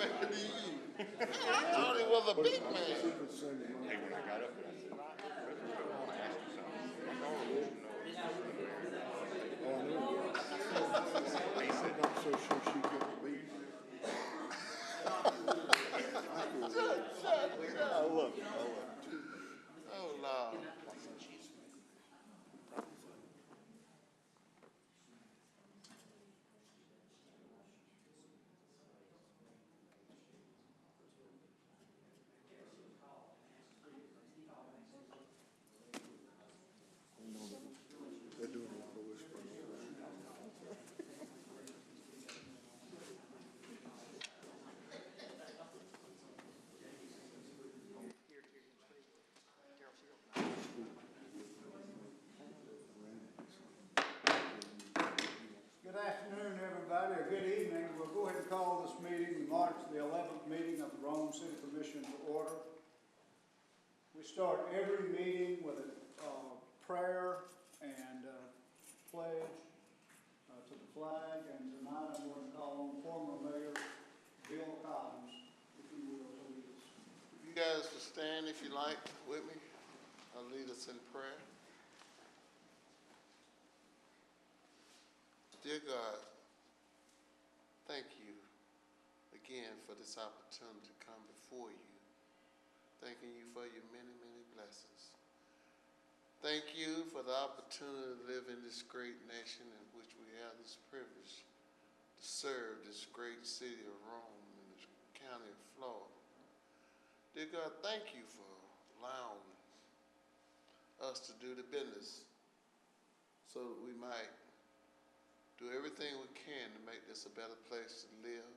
man to you. I thought he was a big man. Hey, when I got up there, I said, I want to ask you something. He said, I'm not so sure she could believe it. I love it. Oh, Lord. They're doing a lot of whispering. Good afternoon, everybody, or good evening. We'll go ahead and call this meeting, March the 11th meeting of the Rome City Commission to order. We start every meeting with a prayer and pledge to the flag, and tonight I'm going to call on former Mayor Bill Collins, if you will, please. You guys will stand if you like with me. I'll lead us in prayer. Dear God, thank you again for this opportunity to come before you. Thanking you for your many, many blessings. Thank you for the opportunity to live in this great nation in which we have this privilege to serve this great city of Rome in the county of Florida. Dear God, thank you for allowing us to do the business so that we might do everything we can to make this a better place to live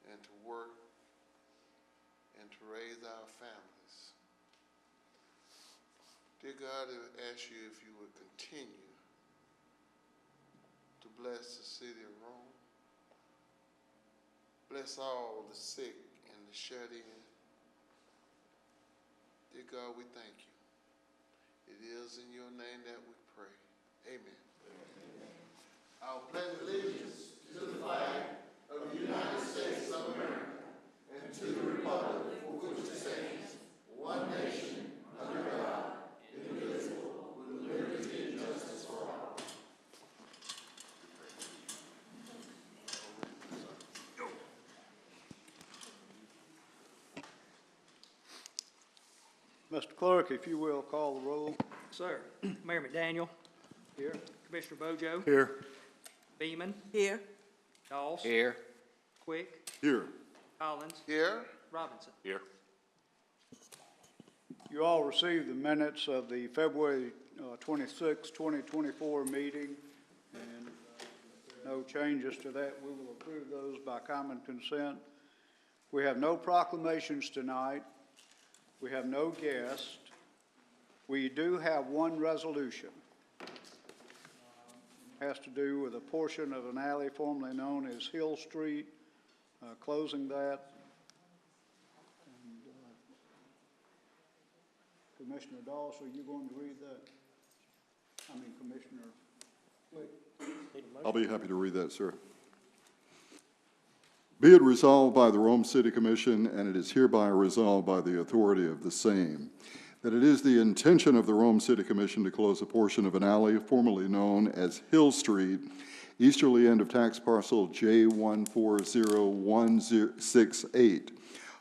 and to work and to raise our families. Dear God, I ask you if you would continue to bless the city of Rome. Bless all the sick and the shut in. Dear God, we thank you. It is in your name that we pray. Amen. I will pledge allegiance to the flag of the United States of America and to the republic for which it stands, one nation, under God, indivisible, with liberty and justice for all. Mr. Clerk, if you will, call the roll. Sir. Mayor McDaniel, Here. Commissioner Bojo, Here. Beeman, Here. Doss, Here. Quick, Here. Collins, Here, Robinson. Here. You all received the minutes of the February 26, 2024 meeting, and no changes to that. We will approve those by common consent. We have no proclamations tonight. We have no guests. We do have one resolution. It has to do with a portion of an alley formerly known as Hill Street, closing that. Commissioner Doss, are you going to read that? I mean, Commissioner Flick. I'll be happy to read that, sir. Be it resolved by the Rome City Commission, and it is hereby resolved by the authority of the same, that it is the intention of the Rome City Commission to close a portion of an alley formerly known as Hill Street, easterly end of tax parcel J1401068,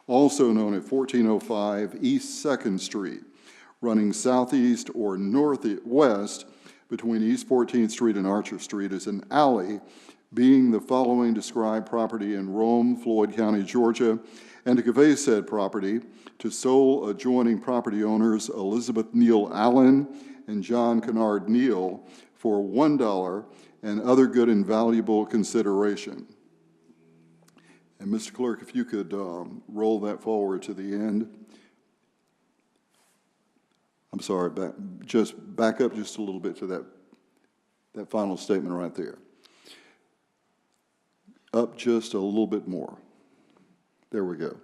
also known at 1405 East 2nd Street, running southeast or northwest between East 14th Street and Archer Street as an alley, being the following described property in Rome, Floyd County, Georgia, and to convey said property to sole adjoining property owners Elizabeth Neal Allen and John Kennard Neal for $1 and other good and valuable consideration. And Mr. Clerk, if you could roll that forward to the end. I'm sorry, back up just a little bit to that final statement right there. Up just a little bit more. There we go.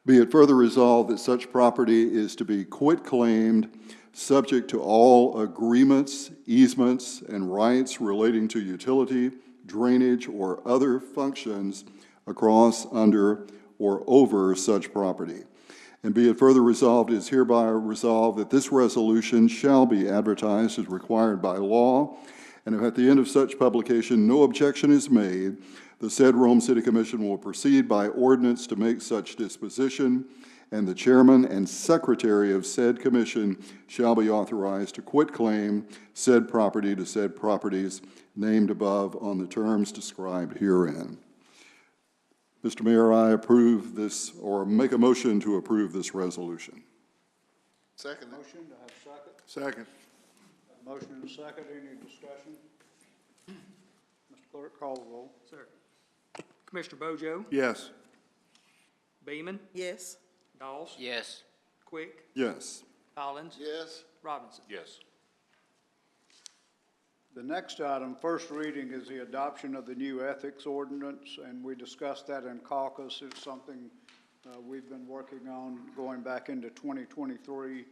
Be it further resolved that such property is to be quit-claimed, subject to all agreements, easements, and rights relating to utility, drainage, or other functions across, under, or over such property. And be it further resolved, it is hereby resolved that this resolution shall be advertised as required by law, and if at the end of such publication no objection is made, the said Rome City Commission will proceed by ordinance to make such disposition, and the chairman and secretary of said commission shall be authorized to quit claim said property to said properties named above on the terms described herein. Mr. Mayor, I approve this, or make a motion to approve this resolution. Second. Motion, to have a second? Second. Motion and a second, any discussion? Mr. Clerk, call the roll. Sir. Commissioner Bojo, Yes. Beeman, Yes. Doss, Yes. Quick, Yes. Collins, Yes. Robinson. Yes. The next item, first reading, is the adoption of the new ethics ordinance, and we discussed that in caucus. It's something we've been working on going back into 2023,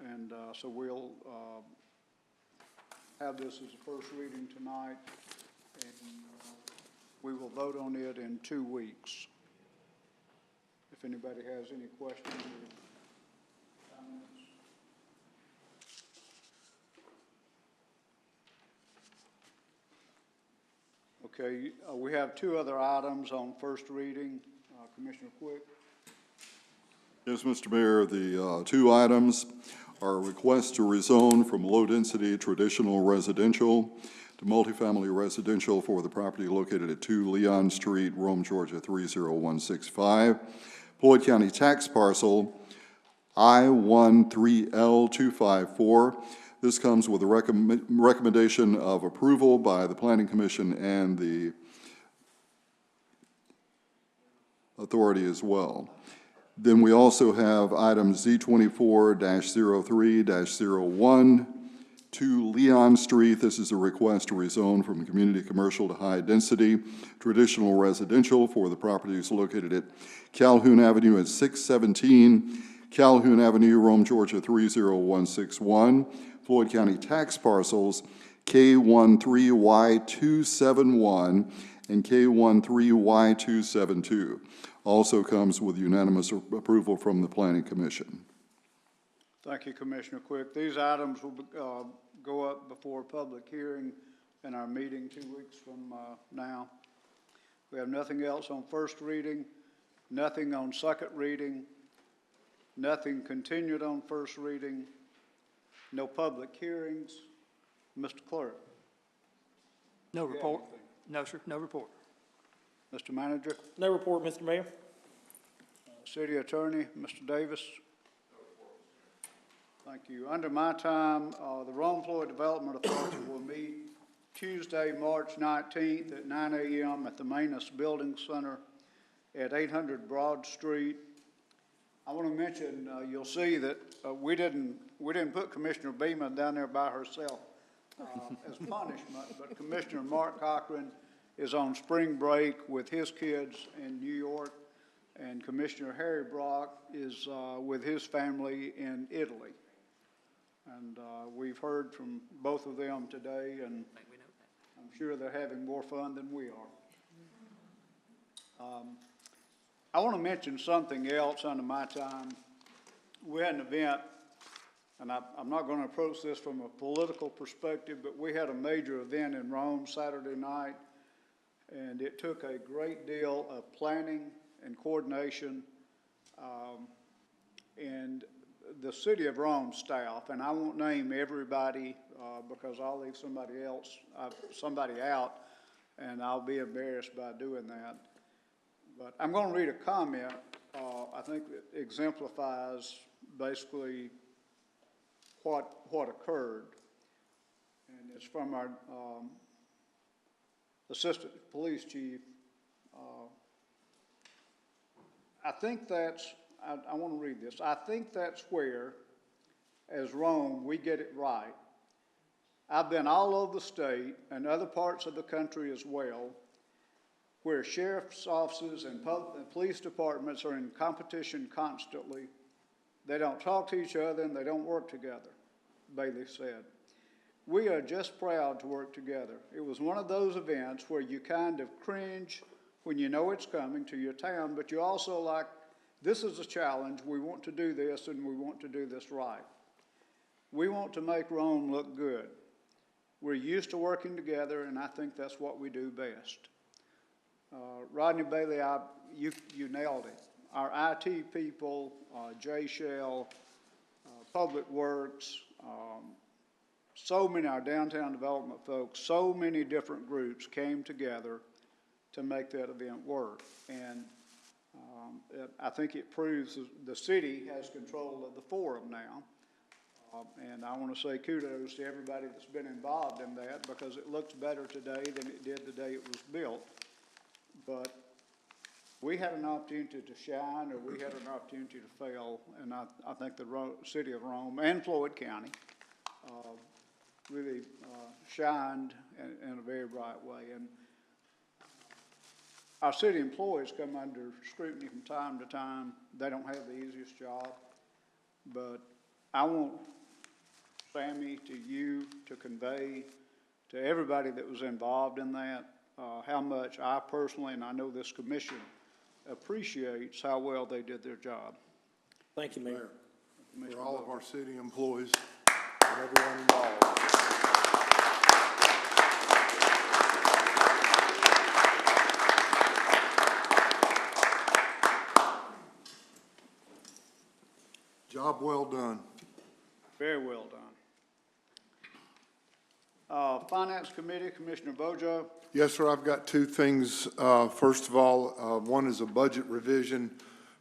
and so we'll have this as a first reading tonight, and we will vote on it in 2 weeks. If anybody has any questions or comments. Okay, we have 2 other items on first reading. Commissioner Quick. Yes, Mr. Mayor, the 2 items are a request to rezone from low-density traditional residential to multifamily residential for the property located at 2 Leon Street, Rome, Georgia, 30165. Floyd County tax parcel I13L254. This comes with a recommendation of approval by the Planning Commission and the authority as well. Then we also have item Z24-03-01, 2 Leon Street. This is a request to rezone from community commercial to high-density traditional residential for the properties located at Calhoun Avenue at 617 Calhoun Avenue, Rome, Georgia, 30161. Floyd County tax parcels K13Y271 and K13Y272. Also comes with unanimous approval from the Planning Commission. Thank you, Commissioner Quick. These items will go up before a public hearing in our meeting 2 weeks from now. We have nothing else on first reading, nothing on second reading, nothing continued on first reading, no public hearings. Mr. Clerk. No you have report. anything? No, sir, no report. Mr. Manager, No report, Mr. Mayor. City Attorney, Mr. Davis. Thank you. Under my time, the Rome Floyd Development Authority will meet Tuesday, March 19th at 9 a.m. at the Manus Building Center at 800 Broad Street. I want to mention, you'll see that we didn't put Commissioner Beeman down there by herself as punishment, but Commissioner Mark Cochran is on spring break with his kids in New York, and Commissioner Harry Brock is with his family in Italy. And we've heard from both of them today, and I'm sure they're having more fun than we are. I want to mention something else under my time. We had an event, and I'm not going to approach this from a political perspective, but we had a major event in Rome Saturday night, and it took a great deal of planning and coordination, and the City of Rome staff, and I won't name everybody because I'll leave somebody out, and I'll be embarrassed by doing that. But I'm going to read a comment I think that exemplifies basically what occurred, and it's from our Assistant Police Chief. I think that's, I want to read this. I think that's where, as Rome, we get it right. I've been all over the state and other parts of the country as well, where sheriff's offices and police departments are in competition constantly. They don't talk to each other and they don't work together, Bailey said. We are just proud to work together. It was one of those events where you kind of cringe when you know it's coming to your town, but you also like, this is a challenge, we want to do this and we want to do this right. We want to make Rome look good. We're used to working together, and I think that's what we do best. Rodney Bailey, you nailed it. Our IT people, Jay Shell, Public Works, so many, our downtown development folks, so many different groups came together to make that event work. And I think it proves the city has control of the forum now. And I want to say kudos to everybody that's been involved in that, because it looks better today than it did the day it was built. But we had an opportunity to shine, or we had an opportunity to fail, and I think the city of Rome and Floyd County really shined in a very bright way. And our city employees come under scrutiny from time to time. They don't have the easiest job, but I want Sammy, to you, to convey to everybody that was involved in that, how much I personally, and I know this commission, appreciates how well they did their job. Thank you, Mayor. For all of our city employees and everyone involved. Job well done. Very well done. Finance Committee, Commissioner Bojo. Yes, sir, I've got two things. First of all, one is a budget revision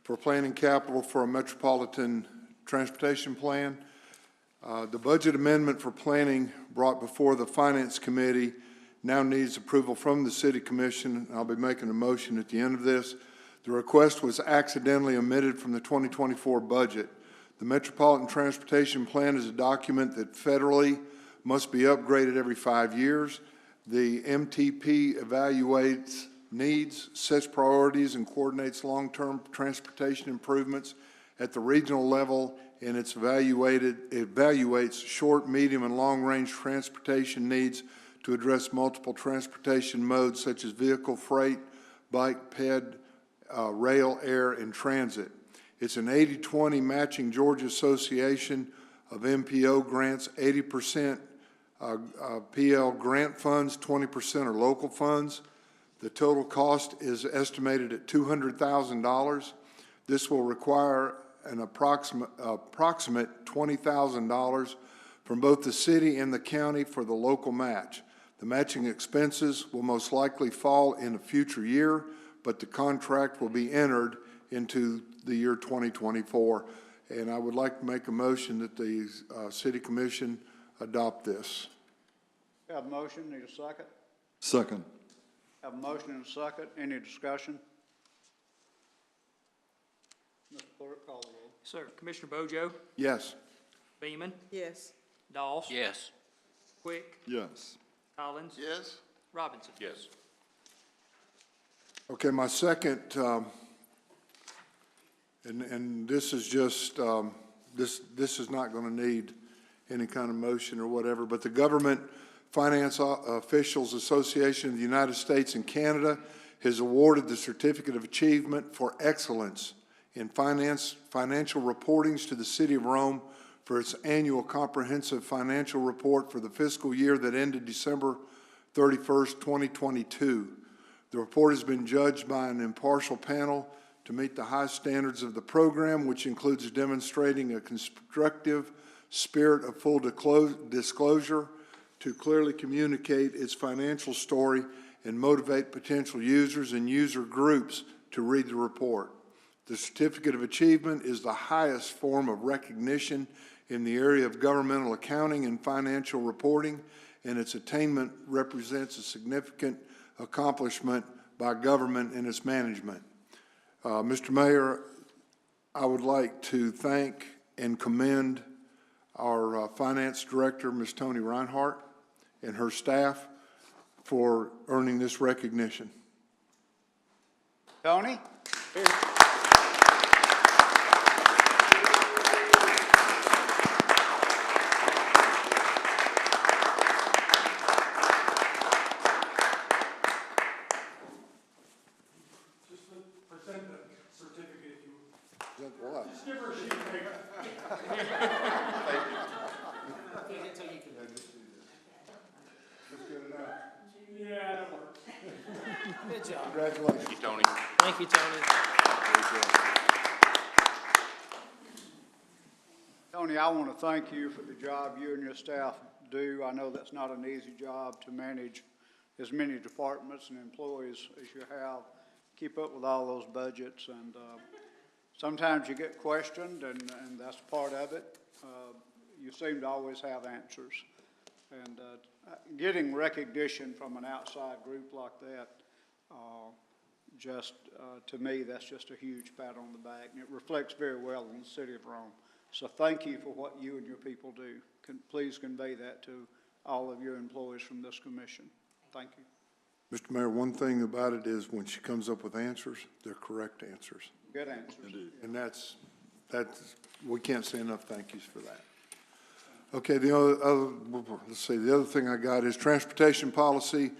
for planning capital for a metropolitan transportation plan. The budget amendment for planning brought before the Finance Committee now needs approval from the City Commission. I'll be making a motion at the end of this. The request was accidentally omitted from the 2024 budget. The Metropolitan Transportation Plan is a document that federally must be upgraded every 5 years. The MTP evaluates needs, sets priorities, and coordinates long-term transportation improvements at the regional level, and it evaluates short, medium, and long-range transportation needs to address multiple transportation modes such as vehicle, freight, bike, ped, rail, air, and transit. It's an 80-20 matching Georgia Association of MPO grants, 80% PL grant funds, 20% are local funds. The total cost is estimated at $200,000. This will require an approximate $20,000 from both the city and the county for the local match. The matching expenses will most likely fall in a future year, but the contract will be entered into the year 2024. And I would like to make a motion that the City Commission adopt this. Have a motion, need a second? Second. Have a motion and a second, any discussion? Mr. Clerk, call the roll. Sir, Commissioner Bojo, Yes. Beaman, Yes. Doss. Yes. Quick, Yes. Collins, Yes? Robinson. Yes. Okay, my second, and this is just, this is not going to need any kind of motion or whatever, but the Government Finance Officials Association of the United States and Canada has awarded the Certificate of Achievement for Excellence in Financial Reportings to the City of Rome for its annual comprehensive financial report for the fiscal year that ended December 31st, 2022. The report has been judged by an impartial panel to meet the high standards of the program, which includes demonstrating a constructive spirit of full disclosure to clearly communicate its financial story and motivate potential users and user groups to read the report. The Certificate of Achievement is the highest form of recognition in the area of governmental accounting and financial reporting, and its attainment represents a significant accomplishment by government and its management. Mr. Mayor, I would like to thank and commend our Finance Director, Ms. Toni Reinhardt, and her staff for earning this recognition. Tony? Good job. Congratulations. Thank you, Tony. Thank you, Tony. Tony, I want to thank you for the job you and your staff do. I know that's not an easy job to manage as many departments and employees as you have. Keep up with all those budgets, and sometimes you get questioned, and that's part of it. You seem to always have answers. And getting recognition from an outside group like that, to me, that's just a huge pat on the back, and it reflects very well on the city of Rome. So thank you for what you and your people do. Please convey that to all of your employees from this commission. Thank you. Mr. Mayor, one thing about it is when she comes up with answers, they're correct answers. Good answers. And that's, we can't say enough thank yous for that. Okay, the other thing I got is Transportation Policy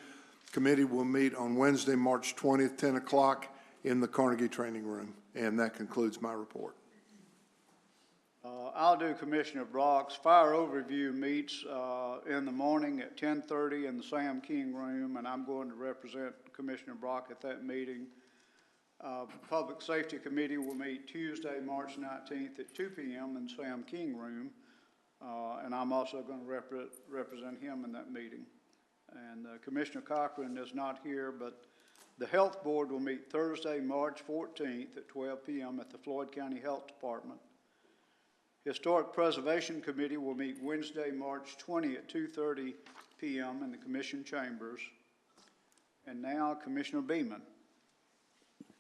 Committee will meet on Wednesday, March 20th, 10 o'clock in the Carnegie Training Room. And that concludes my report. I'll do Commissioner Brock's. Fire Overview meets in the morning at 10:30 in the Sam King Room, and I'm going to represent Commissioner Brock at that meeting. Public Safety Committee will meet Tuesday, March 19th at 2 p.m. in Sam King Room, and I'm also going to represent him in that meeting. And Commissioner Cochran is not here, but the Health Board will meet Thursday, March 14th at 12 p.m. at the Floyd County Health Department. Historic Preservation Committee will meet Wednesday, March 20 at 2:30 p.m. in the Commission Chambers. And now, Commissioner Beaman.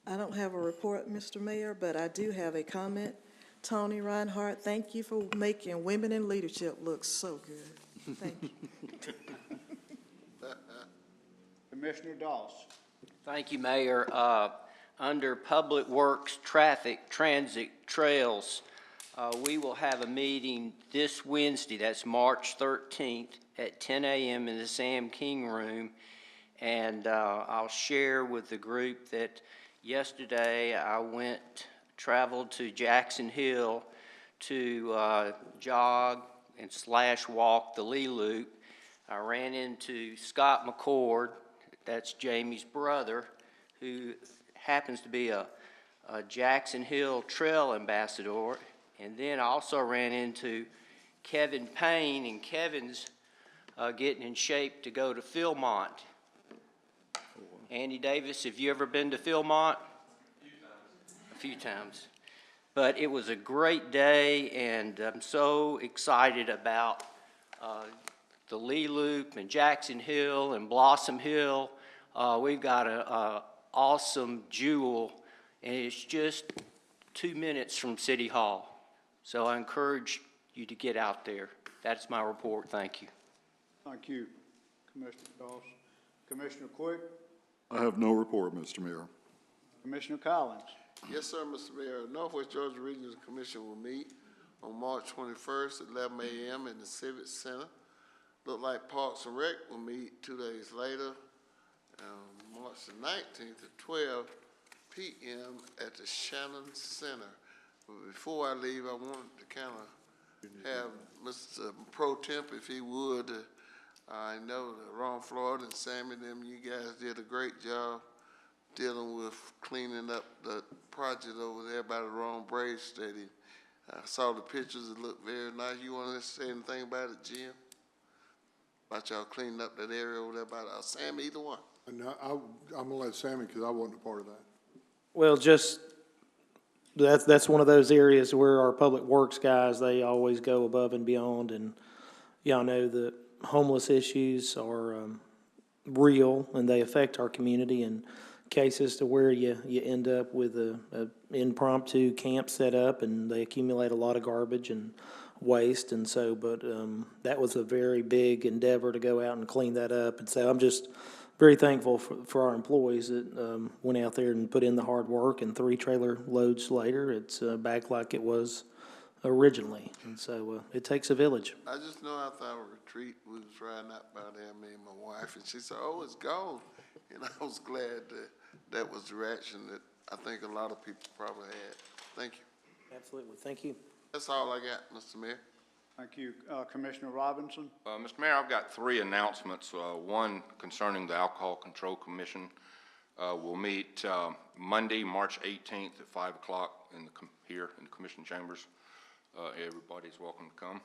I don't have a report, Mr. Mayor, but I do have a comment. Tony Reinhardt, thank you for making women in leadership look so good. Thank you. Commissioner Doss. Thank you, Mayor. Under Public Works, Traffic, Transit, Trails, we will have a meeting this Wednesday, that's March 13th, at 10 a.m. in the Sam King Room. And I'll share with the group that yesterday I traveled to Jackson Hill to jog and / walk the Lee Loop. I ran into Scott McCord, that's Jamie's brother, who happens to be a Jackson Hill Trail Ambassador. And then I also ran into Kevin Payne, and Kevin's getting in shape to go to Philmont. Andy Davis, have you ever been to Philmont? A few times. But it was a great day, and I'm so excited about the Lee Loop and Jackson Hill and Blossom Hill. We've got an awesome jewel, and it's just 2 minutes from City Hall. So I encourage you to get out there. That's my report. Thank you. Thank you, Commissioner Doss. Commissioner Quick. I have no report, Mr. Mayor. Commissioner Collins. Yes, sir, Mr. Mayor. Northwest Georgia Regional Commission will meet on March 21st at 11 a.m. in the Civic Center. Look like Parks and Rec will meet 2 days later, March the 19th at 12 p.m. at the Shannon Center. But before I leave, I wanted to kind of have Mr. Pro Temp, if he would. I know that Ron Floyd and Sammy, you guys did a great job dealing with cleaning up the project over there by the Rome Braves Stadium. I saw the pictures, it looked very nice. You want to say anything about it, Jim? About y'all cleaning up that area over there by Sammy, either one? No, I'm gonna let Sammy, because I wasn't a part of that. Well, just, that's one of those areas where our public works guys, they always go above and beyond, and y'all know that homeless issues are real, and they affect our community, and cases to where you end up with a impromptu camp set up, and they accumulate a lot of garbage and waste, and so, but that was a very big endeavor to go out and clean that up, and so I'm just very thankful for our employees that went out there and put in the hard work, and 3 trailer loads later, it's back like it was originally, and so it takes a village. I just know after our retreat, we was riding out by there, me and my wife, and she said, oh, it's gone. And I was glad that was the reaction that I think a lot of people probably had. Thank you. Absolutely. Thank you. That's all I got, Mr. Mayor. Thank you. Commissioner Robinson? Mr. Mayor, I've got 3 announcements. One concerning the Alcohol Control Commission. We'll meet Monday, March 18th at 5 o'clock here in the Commission Chambers. Everybody's welcome to come.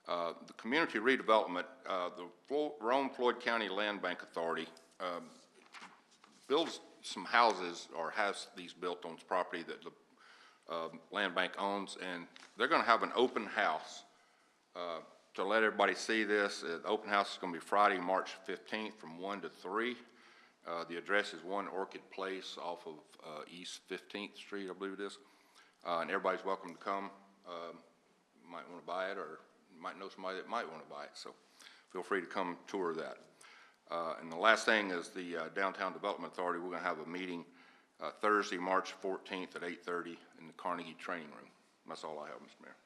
The Community Redevelopment, the Rome-Floyd County Land Bank Authority builds some houses, or has these built on its property that the land bank owns, and they're going to have an open house to let everybody see this. The open house is going to be Friday, March 15th from 1 to 3. The address is 1 Orchid Place off of East 15th Street, I believe it is. And everybody's welcome to come. Might want to buy it, or you might know somebody that might want to buy it, so feel free to come tour that. And the last thing is the Downtown Development Authority. We're going to have a meeting Thursday, March 14th at 8:30 in the Carnegie Training Room. That's all I have, Mr. Mayor.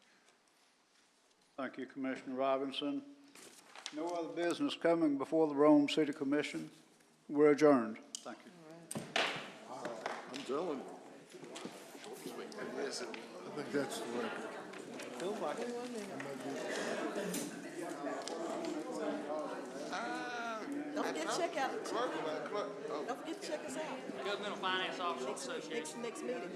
Thank you, Commissioner Robinson. No other business coming before the Rome City Commission. We're adjourned. Thank you. I'm telling you. I think that's the record. Don't forget to check out, Clerk, don't forget to check us out. Governmental Finance Officers Association. Next meeting.